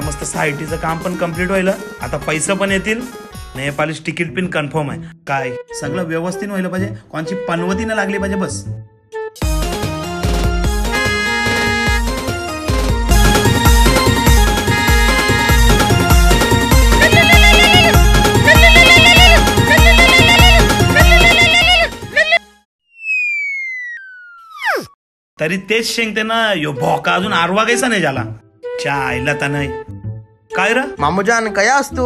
मस्त सायटीचं काम पण कम्प्लीट व्हायला, आता पैसे पण येतील, नेपाळीच तिकीट पण कन्फर्म आहे. काय सगळं व्यवस्थित व्हायला पाहिजे, कोणची पनवती न लागली पाहिजे बस. तरी तेच शेंगते ना, यो भोका अजून आरवा कैसा नाही झाला. आईला तर नाही. काय रे मामूजान काय असतो,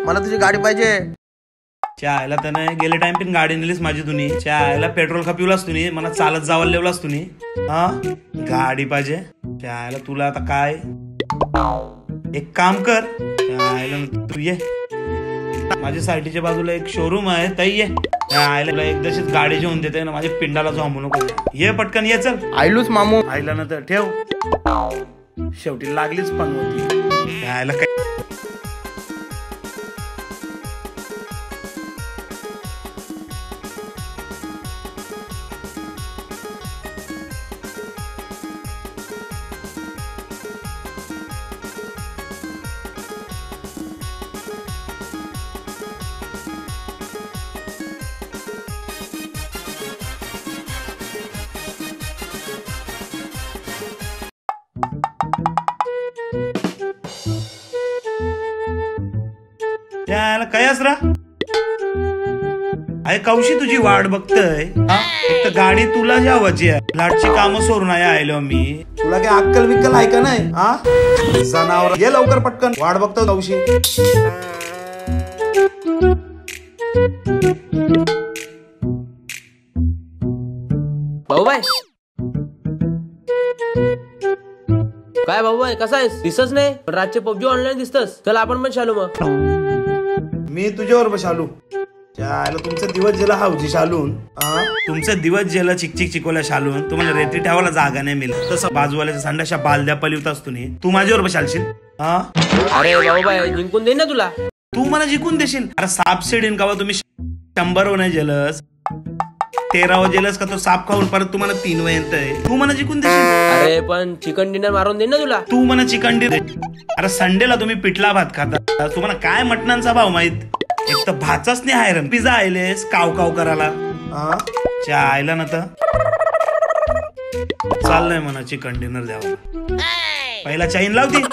मला तुझी गाडी पाहिजे. आईला तर नाही, गेले टाइम पण गाडी नेलीस माझी तुम्ही. आईला पेट्रोल खपिवलास तुम्ही, मला चालत जावं लेवलास तुम्ही. हा गाडी पाहिजे. आईला तुला आता काय, एक काम कर, आईला तू ये माझ्या सायटीच्या बाजूला एक शोरूम आहे, तई ये. आईला एकदाशीच गाडी घेऊन देते ना, माझ्या पिंडाला जो हमू नको. ये पटकन ये, चल. आईलूच मामू. आईला ना तर ठेव, शेवटी लागलीच पण होती. यायला काय काय असरा आहे, कौशी तुझी वाट बघतय. एक तर गाडी तुला जावाची आहे, लाटची कामं सोडून आयलो मी. तुला काय अक्कल बिक्कल आहे का नाही? हा जनावर ये लवकर पटकन, वाट बघतो कौशी. भाऊबाई काय भाऊबाई कसा आहेस? दिसच नाही, पण रातचे पबजी ऑनलाईन दिसतस. चल आपण पण शालू. मग मी तुझ्यावर बशालू. तुमचा दिवस गेला हावजी शालून. तुमचा दिवस गेला चिकचिक चिकोल्या शालून. तुम्हाला रेती ठेवायला जागा नाही मिळत, तसं बाजूवाल्याच्या संडाशा बालद्या पलिवतास तुम्ही. तू माझ्यावर बशालशील? अरे भाऊबाई जिंकून दे ना तुला. तू मला जिंकून देशील? अरे साप सेडीन का तुम्ही 100 नाही जेलस, 13 जेलस का तो साप खाऊन परत तुम्हाला 3 येतय. तू मला जिंकून देशील? अरे पण चिकन डिनर मारून दे ना तुला. तू मला चिकन डिनर. अरे संडेला तुम्ही पिठला भात खाता, तुम्हाला काय मटणांचा भाव माहित. एक तर भाचाच नाही आहे, पिझ्झा आयलेस काव काव करायला. आयला ना तर चाललंय म्हणा चिकन डिनर द्यावा. पहिला चाईन लावती.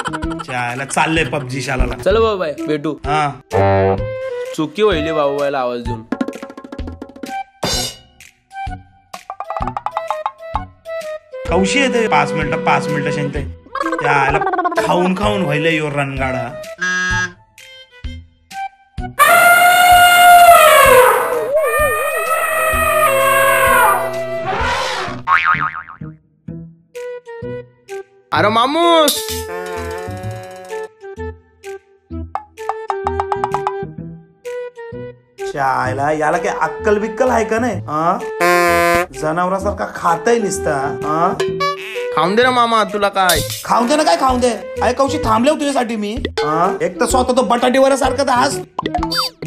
आयला चाललंय पबजी शालाला. चल भाऊबाई भेटू. चुकी होईल भाऊबाईला आवाज देऊन. कौशी येते 5 मिनिटं शेंगते. त्याला खाऊन खाऊन व्हायला यो रणगाडा. अरे मामूस याला काय अक्कल बिक्कल आहे का नाही? जनावरासारखा खाताय निसता. खाऊन दे ना मामा, तुला काय खाऊन दे ना. काय खाऊन दे? अरे कौशी थांबले तुझ्यासाठी मी. एक तर स्वतः तो बटाटीवर सारखं तर आज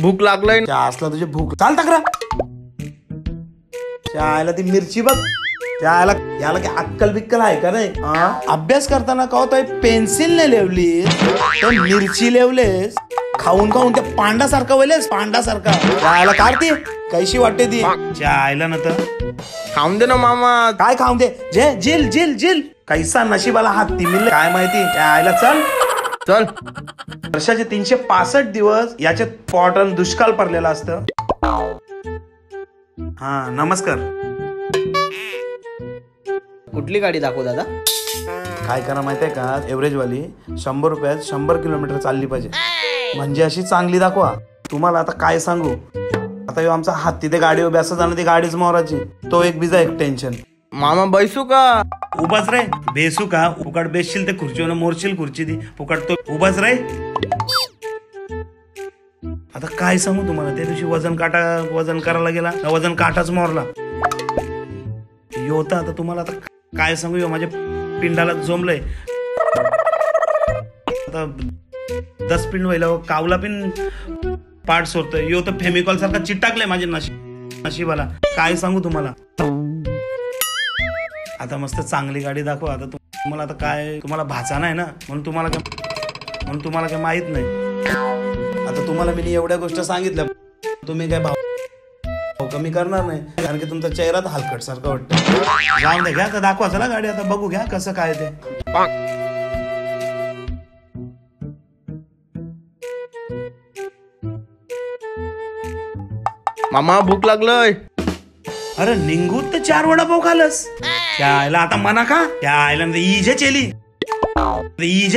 भूक लागलाय असला तुझी भूक. चाल तक्रा यायला ती मिरची बघ. याला काय अक्कल बिक्कल आहे का नाही? अभ्यास करताना का होतोय पेन्सिल ने लेवली तर मिरची लेवलेस. खाऊन खाऊन त्या पांडासारखा वयलेस, पांडासारखा. यायला काढते कैशी वाटते ती. आयला ना तर खाऊन दे ना मामा. काय खाऊन दे? जे जिल जिल जिल कैसा नशिबाला हात ती मिळले काय माहिती. आयला चल चल. वर्षाचे 365 दिवस याच्यात पॉटन दुष्काळ पडलेला असतं. हा नमस्कार. कुठली गाडी दाखव दादा? काय करा माहितीये का, एव्हरेज वाली 100 रुपयात 100 किलोमीटर चालली पाहिजे, म्हणजे अशी चांगली दाखवा. तुम्हाला आता काय सांगू, आता यो आमचा हत्ती ते गाडी उभ्या असं जाणं, ती गाडीच मोराची. तो एक बिजा एक टेन्शन. मामा बैसू का? उभाच रे. बेसू का? फुकट बेसशील ते खुर्चीवर मोरशील खुर्ची ती फुकट. तो उभाच रे. आता काय सांगू तुम्हाला, त्या दिवशी वजन करायला गेला, वजन काटाच मोरला होता. आता तुम्हाला आता काय सांगू, माझ्या पिंडाला जोमलंय. आता 10 पिन व्हायला कावला पिन पाठ सोडतोय यो तर फेमिकॉल सारखा चिटकलाय माझे नशिबाला. काय सांगू तुम्हाला. आता मस्त चांगली गाडी दाखवा. आता तुम्हाला आता काय तुम्हाला भाचा नाही ना म्हणून तुम्हाला काय माहित नाही. आता तुम्हाला मी एवढ्या गोष्टी सांगितल्या तुम्ही काय भाव कमी करणार नाही कारण की तुमचा चेहरा तर हलकट सारखा वाटतं. जाऊन दे घ्या. आता दाखवा चला गाडी. आता बघू घ्या कसं काय ते. मामा भूक लागलंय. अरे निघूत तर 4 वडापाव खालस. त्या आयला आता मना खा. त्या आयला इजे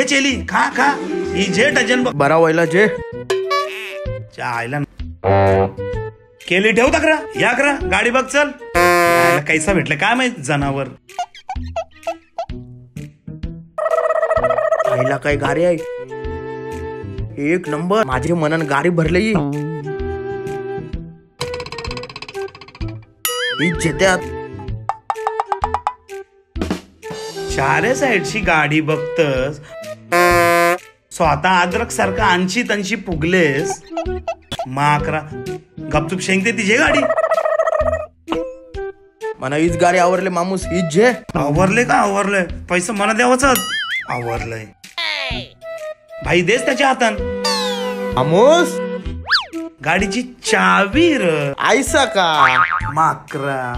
चेली खा खा इजे डझन बरा व्हायला जे त्या आयला केली ठेव तक्रा या करा गाडी बघ चल. आयला कैसा भेटलं काय माहित जनावर. आईला काय गाडी आहे. एक नंबर. माझे मनन गाडी भरली. जेत्यात चारे साईडची गाडी बघतस स्वतः अद्रक सारखा आणशी तनशी पुगलेस. माकरा गपचूप शेंगते तिचे गाडी. मला हीच गाडी आवरले मामूस. हीच जे आवरले का आवरले पैसा मला द्यावाच आवरलंय. भाई देस त्याच्या हातान मामूस गाडीची चावी र आयसा का माकरा.